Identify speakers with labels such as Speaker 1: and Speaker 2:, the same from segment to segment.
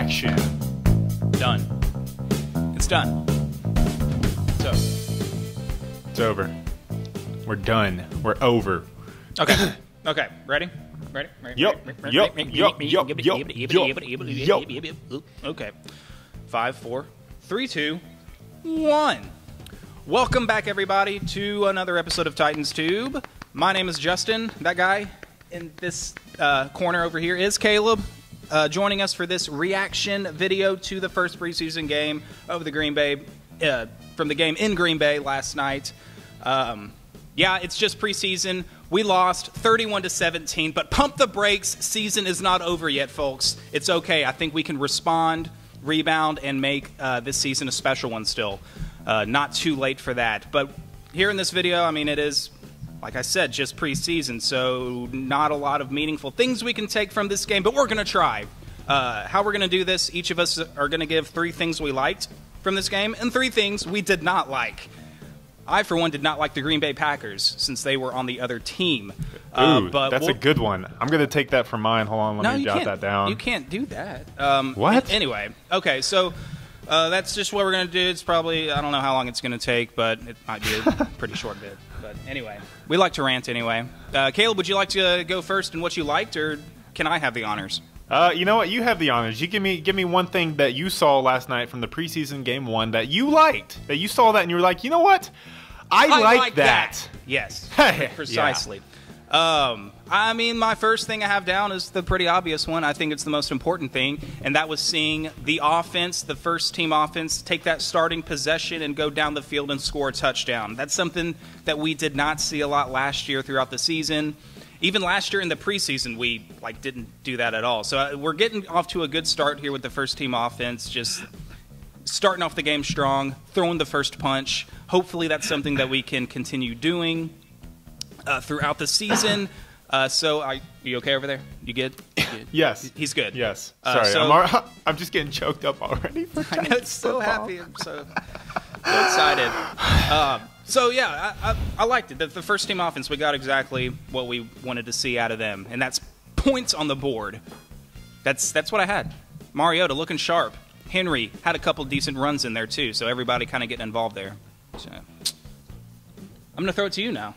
Speaker 1: reaction.
Speaker 2: Done. It's done. So.
Speaker 1: It's over. We're done. We're over.
Speaker 2: Okay. Okay. Ready? Ready?
Speaker 1: Yup.
Speaker 2: Okay. 5, 4, 3, 2, 1. Welcome back, everybody, to another episode of Titans Tube. My name is Justin. That guy in this corner over here is Caleb. Joining us for this reaction video to the first preseason game of the Green Bay, from the game in Green Bay last night. Yeah, it's just preseason. We lost 31-17, but pump the brakes. Season is not over yet, folks. It's okay. I think we can respond, rebound, and make this season a special one still. Not too late for that. But here in this video, I mean, it is, like I said, just preseason, so not a lot of meaningful things we can take from this game, but we're going to try. How we're going to do this, each of us are going to give 3 things we liked from this game and 3 things we did not like. I, for one, did not like the Green Bay Packers since they were on the other team.
Speaker 1: Ooh, but that's a good one. I'm going to take that for mine. Hold on, let me jot that down.
Speaker 2: You can't do that.
Speaker 1: What?
Speaker 2: Anyway, okay, so that's just what we're going to do. It's probably, I don't know how long it's going to take, but it might be a pretty short bit. But anyway, we like to rant anyway. Caleb, would you like to go first in what you liked, or can I have the honors?
Speaker 1: You know what? You have the honors. You give me one thing that you saw last night from the preseason game 1 that you liked. That you saw that and you were like, you know what? I like that.
Speaker 2: Yes,
Speaker 1: Hey,
Speaker 2: precisely. Yeah. I mean, my first thing I have down is the pretty obvious one. I think it's the most important thing, and that was seeing the offense, the first team offense, take that starting possession and go down the field and score a touchdown. That's something that we did not see a lot last year throughout the season. Even last year in the preseason, we didn't do that at all. So we're getting off to a good start here with the first team offense, just starting off the game strong, throwing the first punch. Hopefully that's something that we can continue doing throughout the season. So you okay over there? You good?
Speaker 1: Yes.
Speaker 2: He's good.
Speaker 1: Yes. Sorry, I'm just getting choked up already.
Speaker 2: I know, it's so happy. I'm so excited. So yeah, I liked it. The first team offense, we got exactly what we wanted to see out of them, and that's points on the board. That's what I had. Mariota looking sharp. Henry had a couple decent runs in there too, so everybody kind of getting involved there. So I'm gonna throw it to you now.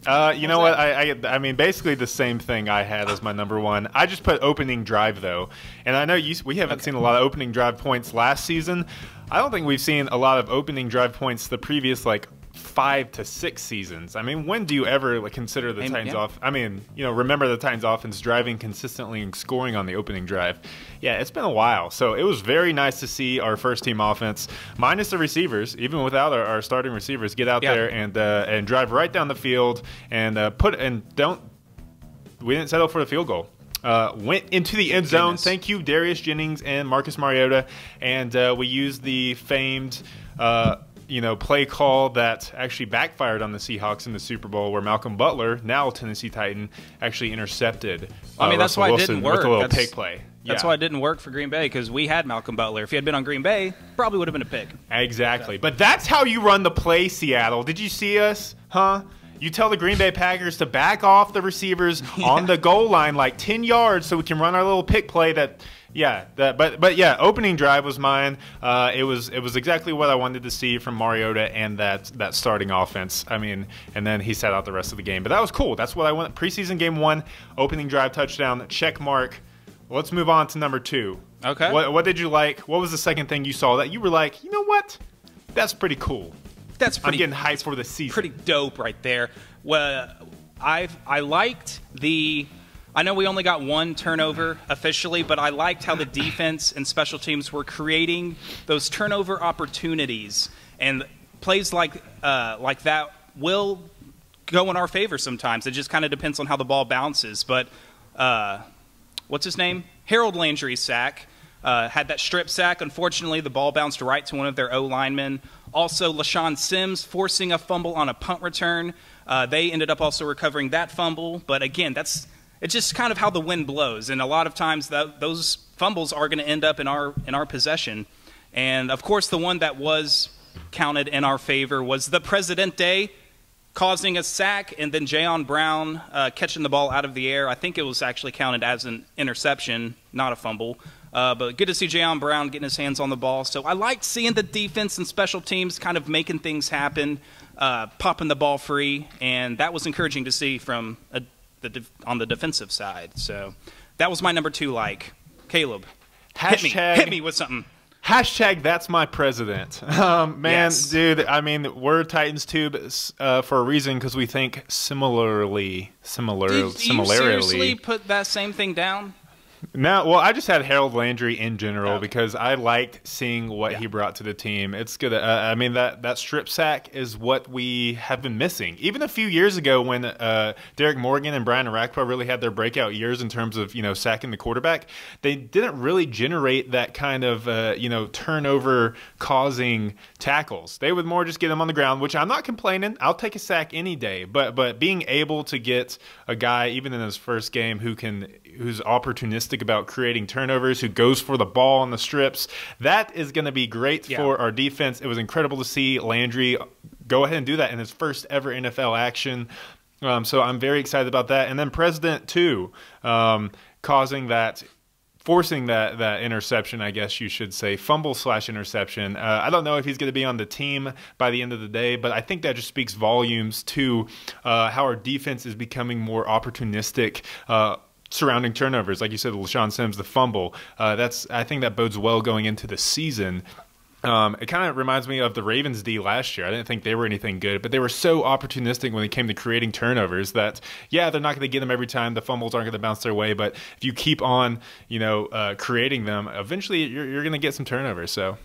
Speaker 1: You know what? I mean, basically the same thing I had as my number 1. I just put opening drive, though. And I know we haven't seen a lot of opening drive points last season. I don't think we've seen a lot of opening drive points the previous, 5 to 6 seasons. I mean, when do you ever consider the Titans off? I mean, remember the Titans offense driving consistently and scoring on the opening drive. Yeah, it's been a while. So it was very nice to see our first team offense, minus the receivers, even without our starting receivers, get out there and drive right down the field and we didn't settle for the field goal. Went into the end zone. Thank you, Darius Jennings and Marcus Mariota, and we used the famed play call that actually backfired on the Seahawks in the Super Bowl, where Malcolm Butler, now Tennessee Titan, actually intercepted
Speaker 2: that's why it didn't work.
Speaker 1: With a little pick play.
Speaker 2: That's why it didn't work for Green Bay, because we had Malcolm Butler. If he had been on Green Bay, probably would have been a pick.
Speaker 1: Exactly. But that's how you run the play, Seattle. Did you see us? Huh? You tell the Green Bay Packers to back off the receivers on the goal line 10 yards so we can run our little pick play but yeah, opening drive was mine. It was exactly what I wanted to see from Mariota and that starting offense. I mean, and then he sat out the rest of the game. But that was cool. That's what I want. Preseason game 1, opening drive touchdown, check mark. Let's move on to number 2.
Speaker 2: Okay.
Speaker 1: What did you like? What was the second thing you saw that you were like, you know what? That's pretty cool. I'm getting hyped for the season.
Speaker 2: Pretty dope right there. Well, I liked the. I know we only got 1 turnover officially, but I liked how the defense and special teams were creating those turnover opportunities, and plays like that will go in our favor sometimes. It just kind of depends on how the ball bounces. But what's his name? Harold Landry's sack had that strip sack. Unfortunately, the ball bounced right to one of their O-linemen. Also, LaShawn Sims forcing a fumble on a punt return. They ended up also recovering that fumble. But again, it's just kind of how the wind blows. And a lot of times those fumbles are going to end up in our possession. And, of course, the one that was counted in our favor was the Presidente causing a sack, and then Jayon Brown catching the ball out of the air. I think it was actually counted as an interception, not a fumble. But good to see Jayon Brown getting his hands on the ball. So I liked seeing the defense and special teams kind of making things happen, popping the ball free, and that was encouraging to see from on the defensive side. So that was my number 2 like. Caleb, hit me with something.
Speaker 1: Hashtag that's my president. Man,
Speaker 2: Yes.
Speaker 1: dude, I mean, we're Titans Tube for a reason because we think similarly.
Speaker 2: Do you seriously put that same thing down?
Speaker 1: No, well, I just had Harold Landry in general because I liked seeing what he brought to the team. It's good. I mean, that strip sack is what we have been missing. Even a few years ago when Derek Morgan and Brian Arakpo really had their breakout years in terms of, sacking the quarterback, they didn't really generate that kind of, turnover-causing tackles. They would more just get them on the ground, which I'm not complaining. I'll take a sack any day. But being able to get a guy, even in his first game, who's opportunistic about creating turnovers, who goes for the ball on the strips, that is going to be great for our defense. It was incredible to see Landry go ahead and do that in his first ever NFL action. So I'm very excited about that. And then President, too, forcing that interception, I guess you should say, fumble/interception. I don't know if he's going to be on the team by the end of the day, but I think that just speaks volumes to how our defense is becoming more opportunistic surrounding turnovers. Like you said, LaShawn Sims, the fumble. I think that bodes well going into the season. It kind of reminds me of the Ravens D last year. I didn't think they were anything good, but they were so opportunistic when it came to creating turnovers that, they're not going to get them every time. The fumbles aren't going to bounce their way, but if you keep on, creating them, eventually you're going to get some turnovers. So,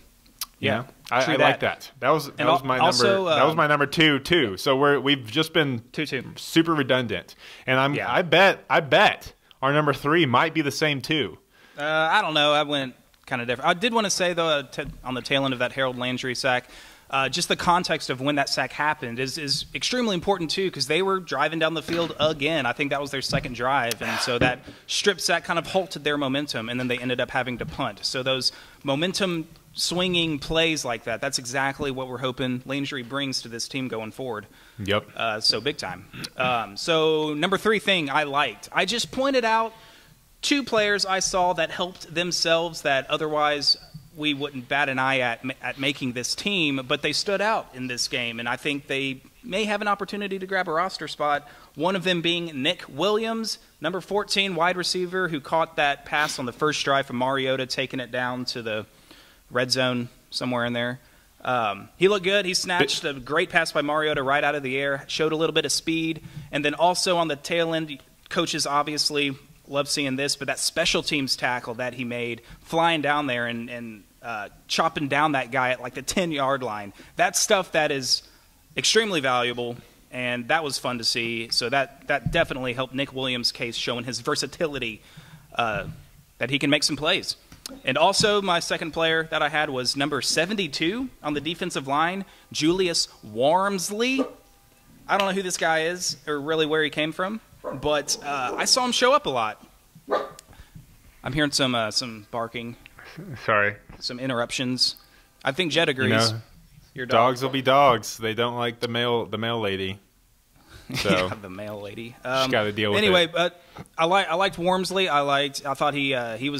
Speaker 1: I like that. That was my number 2 too. So we've just been
Speaker 2: 2-2.
Speaker 1: super redundant, and I bet our number 3 might be the same too.
Speaker 2: I don't know. I went kind of different. I did want to say, though, on the tail end of that Harold Landry sack, just the context of when that sack happened is extremely important, too, because they were driving down the field again. I think that was their second drive, and so that strip sack kind of halted their momentum, and then they ended up having to punt. So those momentum swinging plays like that's exactly what we're hoping Landry brings to this team going forward.
Speaker 1: Yep.
Speaker 2: So big time. So number 3 thing I liked. I just pointed out 2 players I saw that helped themselves that otherwise we wouldn't bat an eye at making this team, but they stood out in this game, and I think they may have an opportunity to grab a roster spot, one of them being Nick Williams, number 14 wide receiver, who caught that pass on the first drive from Mariota, taking it down to the red zone somewhere in there. He looked good. He snatched a great pass by Mariota right out of the air, showed a little bit of speed, and then also on the tail end, coaches obviously love seeing this, but that special teams tackle that he made, flying down there and chopping down that guy at like the 10-yard line, that's stuff that is extremely valuable, and that was fun to see. So that definitely helped Nick Williams' case, showing his versatility, that he can make some plays. And also, my second player that I had was number 72 on the defensive line, Julius Wormsley. I don't know who this guy is or really where he came from, but I saw him show up a lot. I'm hearing some barking.
Speaker 1: Sorry.
Speaker 2: Some interruptions. I think Jed agrees. Your dog.
Speaker 1: Dogs will be dogs. They don't like the male lady. So
Speaker 2: yeah, the male lady.
Speaker 1: Just got to deal with it.
Speaker 2: Anyway, but I liked Wormsley. I thought he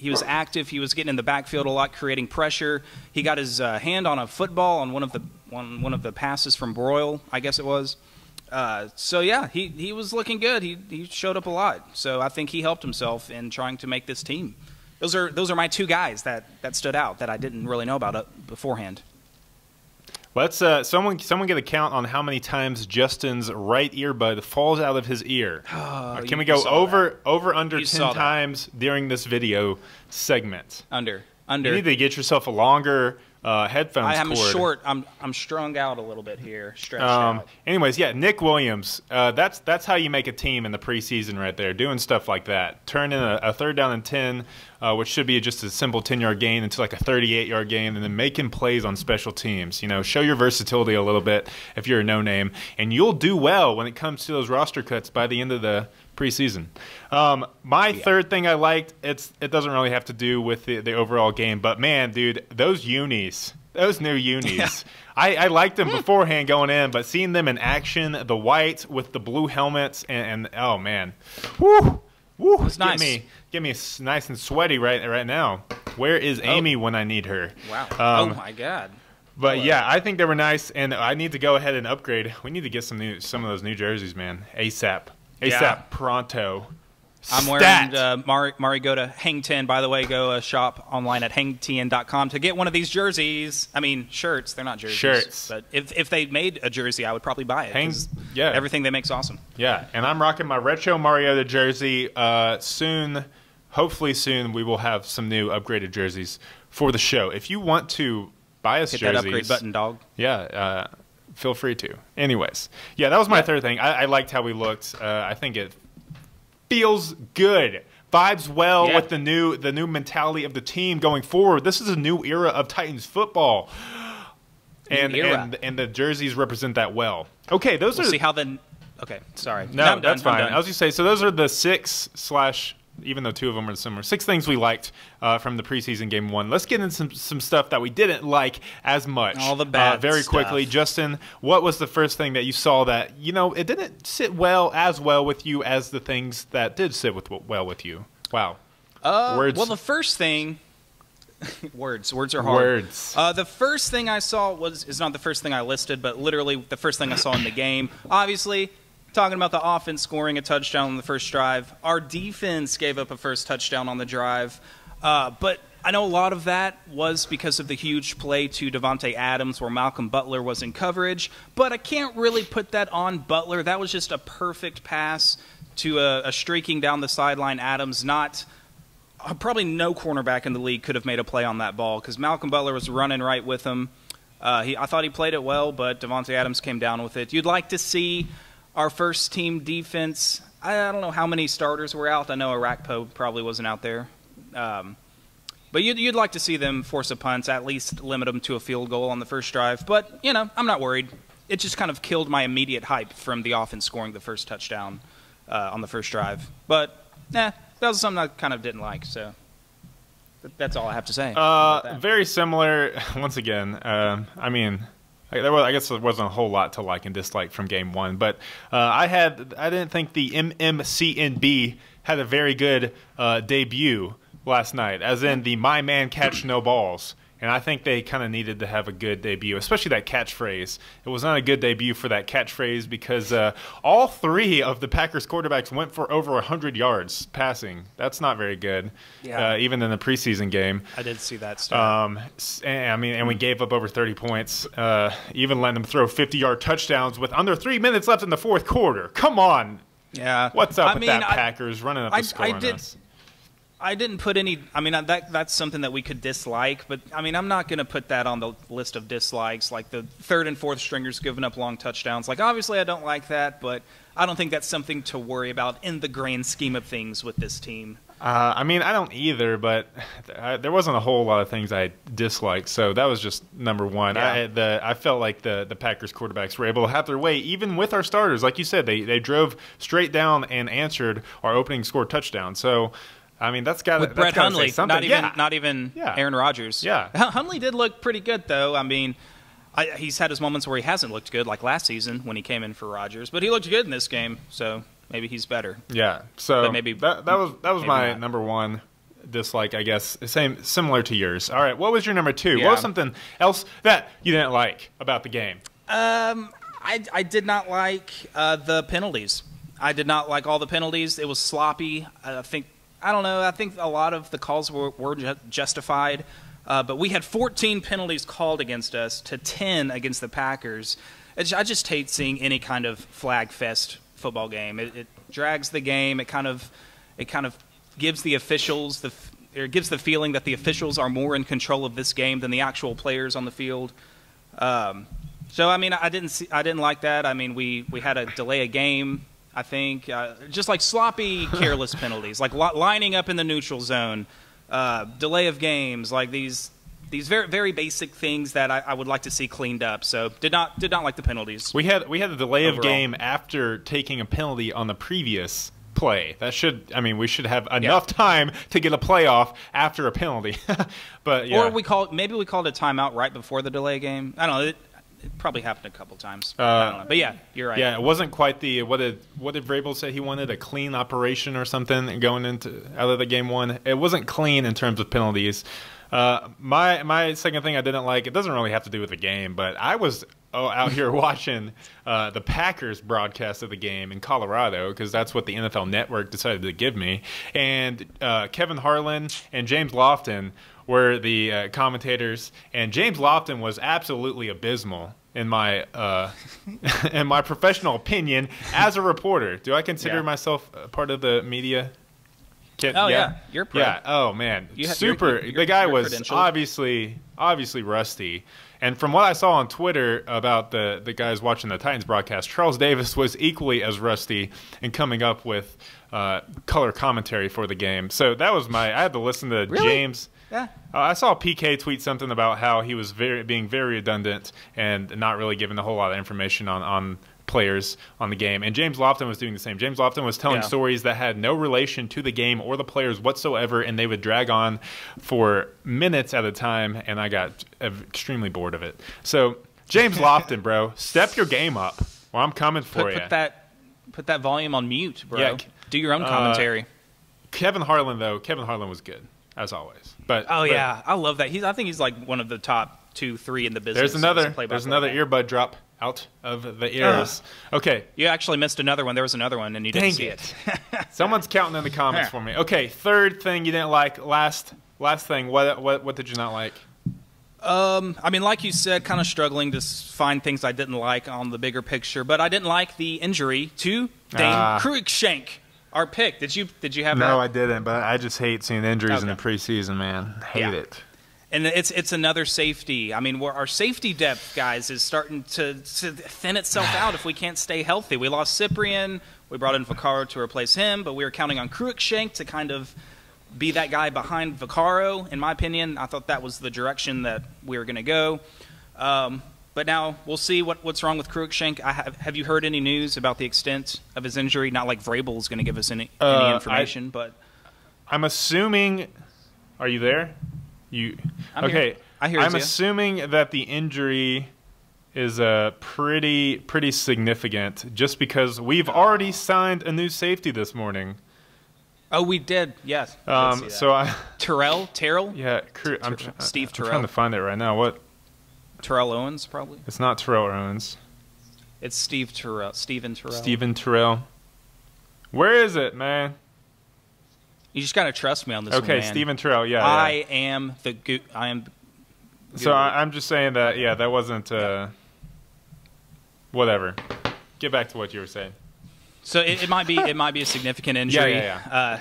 Speaker 2: was active. He was getting in the backfield a lot, creating pressure. He got his hand on a football on one of the passes from Broyle, I guess it was. So yeah, he was looking good. He showed up a lot. So I think he helped himself in trying to make this team. Those are my 2 guys that stood out that I didn't really know about beforehand.
Speaker 1: Let's someone get a count on how many times Justin's right earbud falls out of his ear. Can we go over under 10 times during this video segment?
Speaker 2: Under.
Speaker 1: You need to get yourself a longer headphones cord.
Speaker 2: Short. I'm strung out a little bit here, stretched out.
Speaker 1: Anyways, Nick Williams. That's how you make a team in the preseason right there, doing stuff like that. Turn in a 3rd down and 10, which should be just a simple 10-yard gain into like a 38-yard gain, and then making plays on special teams. Show your versatility a little bit if you're a no-name, and you'll do well when it comes to those roster cuts by the end of the preseason. My third thing I liked, it doesn't really have to do with the overall game, but man, dude, those unis Those new unis. Yeah. I liked them beforehand going in, but seeing them in action, the white with the blue helmets, and oh, man. Woo! Woo!
Speaker 2: It's nice.
Speaker 1: Get me nice and sweaty right now. Where is Amy when I need her?
Speaker 2: Wow. Oh, my God.
Speaker 1: But, yeah, I think they were nice, and I need to go ahead and upgrade. We need to get some of those new jerseys, man. ASAP. ASAP pronto.
Speaker 2: I'm wearing Mari, go to Hang 10. By the way, go shop online at hangtn.com to get one of these jerseys. I mean, shirts. They're not jerseys.
Speaker 1: Shirts.
Speaker 2: But if they made a jersey, I would probably buy it.
Speaker 1: Yeah.
Speaker 2: Everything they make's awesome.
Speaker 1: Yeah, and I'm rocking my Retro Mariota jersey. Soon, hopefully soon, we will have some new upgraded jerseys for the show. If you want to buy us jerseys.
Speaker 2: Hit that upgrade button, dog.
Speaker 1: Yeah, feel free to. Anyways, yeah, that was my third thing. I liked how we looked. I think it feels good. Vibes well with the new mentality of the team going forward. This is a new era of Titans football. And the jerseys represent that well. Okay, we'll
Speaker 2: see how the okay, sorry.
Speaker 1: No, that's fine. I was just saying, so those are the 6/ even though 2 of them are similar, 6 things we liked from the preseason game 1. Let's get into some stuff that we didn't like as much.
Speaker 2: All the bad
Speaker 1: very
Speaker 2: stuff.
Speaker 1: quickly. Justin, what was the first thing that you saw that, it didn't sit as well with you as the things that did sit well with you? Wow. Words.
Speaker 2: Well, the first thing... Words are hard.
Speaker 1: Words.
Speaker 2: The first thing I saw is not the first thing I listed, but literally the first thing I saw in the game. Obviously... Talking about the offense scoring a touchdown on the first drive. Our defense gave up a first touchdown on the drive. But I know a lot of that was because of the huge play to Davante Adams where Malcolm Butler was in coverage. But I can't really put that on Butler. That was just a perfect pass to a streaking down the sideline Adams. Probably no cornerback in the league could have made a play on that ball because Malcolm Butler was running right with him. I thought he played it well, but Davante Adams came down with it. You'd like to see... Our first team defense, I don't know how many starters were out. I know Arakpo probably wasn't out there. But you'd like to see them force a punt, at least limit them to a field goal on the first drive. But, I'm not worried. It just kind of killed my immediate hype from the offense scoring the first touchdown on the first drive. But, that was something I kind of didn't like. So that's all I have to say.
Speaker 1: Very similar, once again. I guess there wasn't a whole lot to like and dislike from game 1, but I didn't think the MMCNB had a very good debut last night, as in the my man catch no balls. And I think they kind of needed to have a good debut, especially that catchphrase. It was not a good debut for that catchphrase because all 3 of the Packers quarterbacks went for over 100 yards passing. That's not very good, even in the preseason game.
Speaker 2: I did see that stuff.
Speaker 1: And we gave up over 30 points, even letting them throw 50-yard touchdowns with under 3 minutes left in the fourth quarter. Come on.
Speaker 2: Yeah.
Speaker 1: What's up with that Packers running up the score on us?
Speaker 2: I didn't put any. That's something that we could dislike, but I'm not going to put that on the list of dislikes. Like the 3rd and 4th stringers giving up long touchdowns. Like obviously, I don't like that, but I don't think that's something to worry about in the grand scheme of things with this team.
Speaker 1: I don't either, but there wasn't a whole lot of things I disliked, so that was just number 1.
Speaker 2: Yeah.
Speaker 1: I felt like the Packers quarterbacks were able to have their way, even with our starters. Like you said, they drove straight down and answered our opening score touchdown. So. That's got to
Speaker 2: Brett Hundley,
Speaker 1: say something.
Speaker 2: Not even Aaron Rodgers.
Speaker 1: Yeah,
Speaker 2: Hundley did look pretty good though. He's had his moments where he hasn't looked good, like last season when he came in for Rodgers, but he looked good in this game. So maybe he's better.
Speaker 1: Yeah. So
Speaker 2: maybe
Speaker 1: that was my number 1 dislike, I guess. Similar to yours. All right. What was your number 2?
Speaker 2: Yeah.
Speaker 1: What was something else that you didn't like about the game?
Speaker 2: I did not like the penalties. I did not like all the penalties. It was sloppy. I don't know. I think a lot of the calls were justified, but we had 14 penalties called against us to 10 against the Packers. I just hate seeing any kind of flag fest football game. It drags the game. It kind of gives the officials gives the feeling that the officials are more in control of this game than the actual players on the field. So I didn't like that. We had a delay a game. I think just like sloppy, careless penalties, like lining up in the neutral zone, delay of games, like these very very basic things that I would like to see cleaned up. So did not like the penalties.
Speaker 1: We had a delay
Speaker 2: overall.
Speaker 1: Of game after taking a penalty on the previous play. That should, I mean, we should have enough time to get a playoff after a penalty. But yeah.
Speaker 2: Or maybe we called a timeout right before the delay game. I don't know. It probably happened a couple times. I don't know. But yeah, you're right.
Speaker 1: Yeah, it wasn't quite the what did Vrabel say? He wanted a clean operation or something going out of the game one. It wasn't clean in terms of penalties. My second thing I didn't like, it doesn't really have to do with the game, but I was out here watching the Packers broadcast of the game in Colorado because that's what the NFL Network decided to give me. And Kevin Harlan and James Lofton were the commentators, and James Lofton was absolutely abysmal in my in my professional opinion as a reporter. Do I consider myself a part of the media?
Speaker 2: You're pro.
Speaker 1: Yeah. Oh man, super. The guy was obviously rusty. And from what I saw on Twitter about the guys watching the Titans broadcast, Charles Davis was equally as rusty in coming up with color commentary for the game. So that was I had to listen to James.
Speaker 2: Yeah.
Speaker 1: I saw PK tweet something about how he was being very redundant and not really giving a whole lot of information on players on the game. And James Lofton was doing the same. James Lofton was telling stories that had no relation to the game or the players whatsoever, and they would drag on for minutes at a time, and I got extremely bored of it. So, James Lofton, bro, step your game up, or I'm coming for you.
Speaker 2: Put that volume on mute, bro.
Speaker 1: Yeah.
Speaker 2: Do your own commentary.
Speaker 1: Kevin Harlan was good, as always. But
Speaker 2: I love that. I think he's like one of the top 2-3 in the business.
Speaker 1: There's another earbud drop out of the ears. Okay.
Speaker 2: You actually missed another one. There was another one, and you didn't see it.
Speaker 1: Someone's counting in the comments for me. Okay, third thing you didn't like. Last thing. What did you not like?
Speaker 2: I mean, like you said, kind of struggling to find things I didn't like on the bigger picture, but I didn't like the injury to Dane Cruikshank, our pick. Did you have that?
Speaker 1: No, I didn't, but I just hate seeing injuries in the preseason, man. Hate it.
Speaker 2: And it's another safety. I mean, our safety depth, guys, is starting to thin itself out if we can't stay healthy. We lost Cyprian. We brought in Vaccaro to replace him, but we were counting on Cruikshank to kind of be that guy behind Vaccaro. In my opinion, I thought that was the direction that we were going to go. But now we'll see what's wrong with Cruikshank. Have you heard any news about the extent of his injury? Not like Vrabel's going to give us any information, but
Speaker 1: I'm assuming. Are you there?
Speaker 2: I'm here. I hear you.
Speaker 1: I'm assuming that the injury is pretty significant, just because we've already signed a new safety this morning.
Speaker 2: Oh, we did. Yes.
Speaker 1: Terrell. Yeah.
Speaker 2: Steve Terrell.
Speaker 1: I'm trying to find it right now. What?
Speaker 2: Terrell Owens, probably.
Speaker 1: It's not Terrell Owens.
Speaker 2: It's Steven Terrell.
Speaker 1: Steven Terrell. Where is it, man?
Speaker 2: You just gotta trust me on this one, man.
Speaker 1: Okay, Steven Terrell. Yeah.
Speaker 2: I am the
Speaker 1: So I'm just saying that. Yeah, that wasn't. Whatever. Get back to what you were saying.
Speaker 2: So it might be a significant injury.
Speaker 1: Yeah.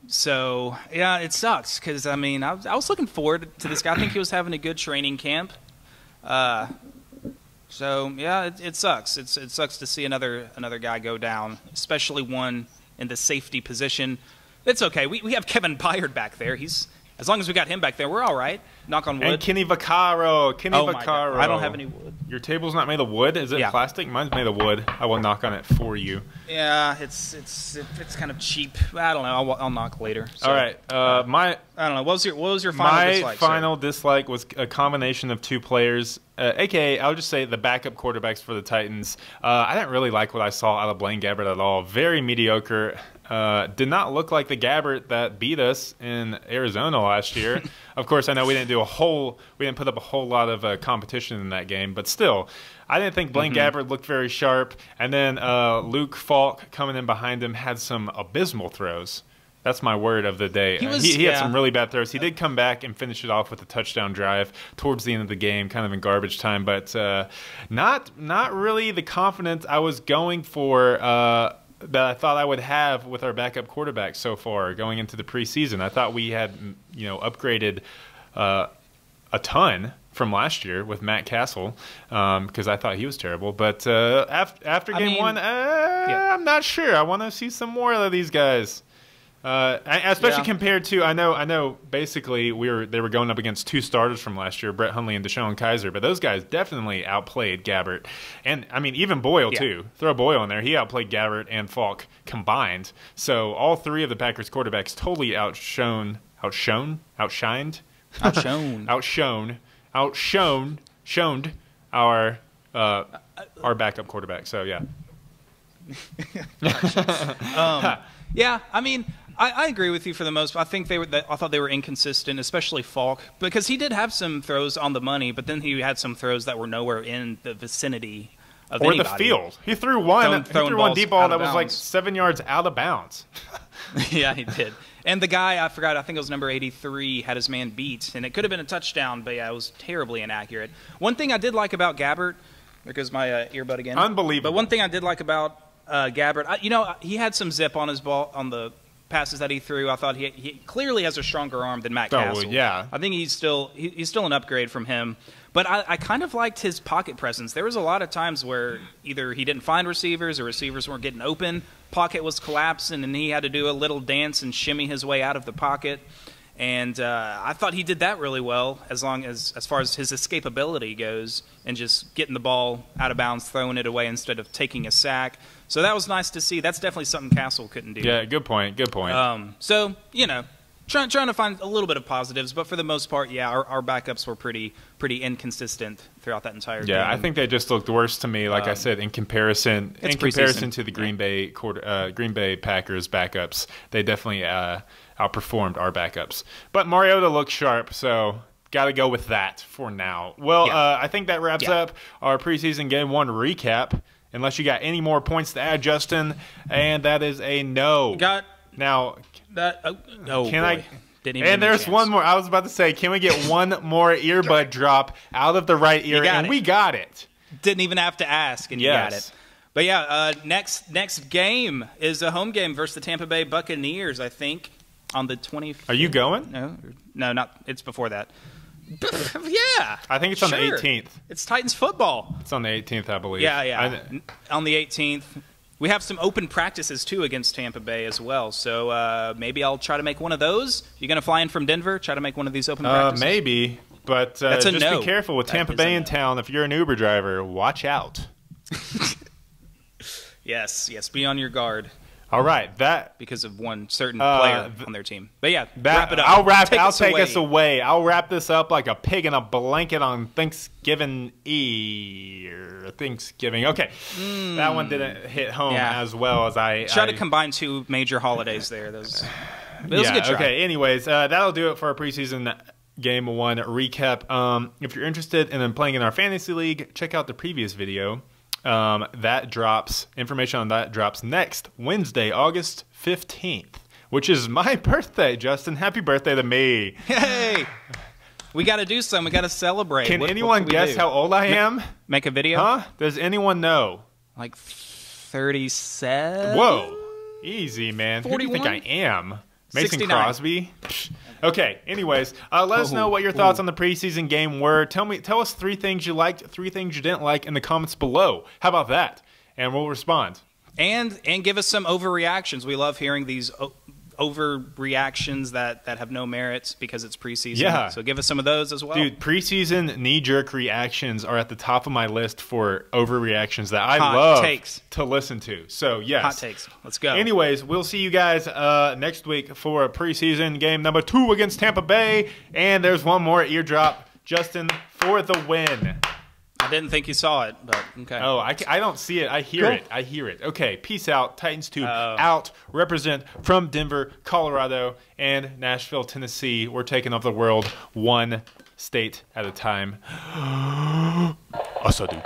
Speaker 2: So yeah, it sucks because I mean I was looking forward to this guy. I think he was having a good training camp. So yeah, it sucks. It sucks to see another guy go down, especially one in the safety position. It's okay. We have Kevin Byard back there. As long as we got him back there, we're all right. Knock on wood.
Speaker 1: And Kenny Vaccaro.
Speaker 2: Vaccaro. I don't have any wood.
Speaker 1: Your table's not made of wood? Is it plastic? Mine's made of wood. I will knock on it for you.
Speaker 2: Yeah, it's kind of cheap. I don't know. I'll knock later. So,
Speaker 1: all right. I
Speaker 2: don't know. What was your final dislike?
Speaker 1: My final dislike was a combination of two players, a.k.a. I'll just say the backup quarterbacks for the Titans. I didn't really like what I saw out of Blaine Gabbert at all. Very mediocre. Did not look like the Gabbert that beat us in Arizona last year. Of course, I know we didn't put up a whole lot of competition in that game, but still, I didn't think Blaine Gabbert looked very sharp. And then Luke Falk coming in behind him had some abysmal throws. That's my word of the day. He had some really bad throws. He did come back and finish it off with a touchdown drive towards the end of the game, kind of in garbage time, but not really the confidence I was going for. That I thought I would have with our backup quarterback so far going into the preseason. I thought we had, upgraded a ton from last year with Matt Castle because I thought he was terrible. But after game one, I'm not sure. I want to see some more of these guys. Especially compared to, I know. Basically, they were going up against 2 starters from last year, Brett Hundley and Deshaun Kaiser, but those guys definitely outplayed Gabbert, and I mean even Boyle too. Throw Boyle in there, he outplayed Gabbert and Falk combined. So all 3 of the Packers quarterbacks totally outshined our backup quarterback. So yeah.
Speaker 2: Yeah, I mean, I agree with you for the most part. I thought they were inconsistent, especially Falk, because he did have some throws on the money, but then he had some throws that were nowhere in the vicinity of anybody.
Speaker 1: Or the field. He threw one deep ball that was like 7 yards out of bounds.
Speaker 2: Yeah, he did. And the guy, I think it was number 83, had his man beat, and it could have been a touchdown, but yeah, it was terribly inaccurate. One thing I did like about Gabbert, there goes my earbud again.
Speaker 1: Unbelievable.
Speaker 2: But one thing I did like about Gabbert, he had some zip on his ball on the passes that he threw. I thought he clearly has a stronger arm than Matt Castle.
Speaker 1: Yeah.
Speaker 2: I think he's still an upgrade from him. But I kind of liked his pocket presence. There was a lot of times where either he didn't find receivers or receivers weren't getting open. Pocket was collapsing, and he had to do a little dance and shimmy his way out of the pocket. And I thought he did that really well, as far as his escapability goes, and just getting the ball out of bounds, throwing it away instead of taking a sack. So that was nice to see. That's definitely something Castle couldn't do.
Speaker 1: Yeah, good point.
Speaker 2: So trying to find a little bit of positives, but for the most part, yeah, our backups were pretty inconsistent throughout that entire game.
Speaker 1: Yeah, I think they just looked worse to me. Like I said, in comparison to the Green Bay Packers backups, they definitely outperformed our backups. But Mariota looked sharp, so got to go with that for now. Well, I think that wraps up our preseason Game 1 recap. Unless you got any more points to add, Justin, and that is a no. Now,
Speaker 2: that.
Speaker 1: Can I? Didn't even and there's one more. I was about to say, can we get one more earbud drop out of the right ear? And we got it.
Speaker 2: Didn't even have to ask, and you got it. But yeah, next game is a home game versus the Tampa Bay Buccaneers. I think on the 25th.
Speaker 1: Are you going?
Speaker 2: No, not. It's before that. Yeah.
Speaker 1: I think it's on the 18th.
Speaker 2: It's Titans football.
Speaker 1: It's on the 18th, I believe.
Speaker 2: Yeah. On the 18th. We have some open practices, too, against Tampa Bay as well. So maybe I'll try to make one of those. You going to fly in from Denver, try to make one of these open practices?
Speaker 1: Maybe. But just be careful with Tampa Bay in town. If you're an Uber driver, watch out.
Speaker 2: Yes. Be on your guard.
Speaker 1: All right,
Speaker 2: because of one certain player on their team. But yeah, wrap it up.
Speaker 1: I'll take us away. I'll wrap this up like a pig in a blanket on Thanksgiving Eve. Thanksgiving. Okay, that one didn't hit home as well as I
Speaker 2: try to combine 2 major holidays there. That was a good try. Okay.
Speaker 1: Anyways, that'll do it for our preseason Game 1 recap. If you're interested in playing in our fantasy league, check out the previous video. Information on that drops next Wednesday, August 15th, which is my birthday, Justin. Happy birthday to me.
Speaker 2: Hey, we got to do something. We got to celebrate.
Speaker 1: Can anyone guess how old I am?
Speaker 2: Make a video?
Speaker 1: Huh? Does anyone know?
Speaker 2: Like 37?
Speaker 1: Whoa. Easy, man. 41? Who do you think I am? Mason
Speaker 2: 69.
Speaker 1: Crosby? Okay, anyways, let us know what your thoughts on the preseason game were. Tell us 3 things you liked, 3 things you didn't like in the comments below. How about that? And we'll respond.
Speaker 2: And give us some overreactions. We love hearing these overreactions that have no merit because it's preseason.
Speaker 1: Yeah.
Speaker 2: So give us some of those as well.
Speaker 1: Dude, preseason knee-jerk reactions are at the top of my list for overreactions that I love to listen to. So, yes.
Speaker 2: Hot takes. Let's go.
Speaker 1: Anyways, we'll see you guys next week for preseason game number 2 against Tampa Bay. And there's one more eardrop. Justin, for the win.
Speaker 2: I didn't think you saw it, but okay.
Speaker 1: Oh, I don't see it. I hear it. Okay, peace out. Titans 2 out. Represent from Denver, Colorado, and Nashville, Tennessee. We're taking off the world one state at a time. Asadu.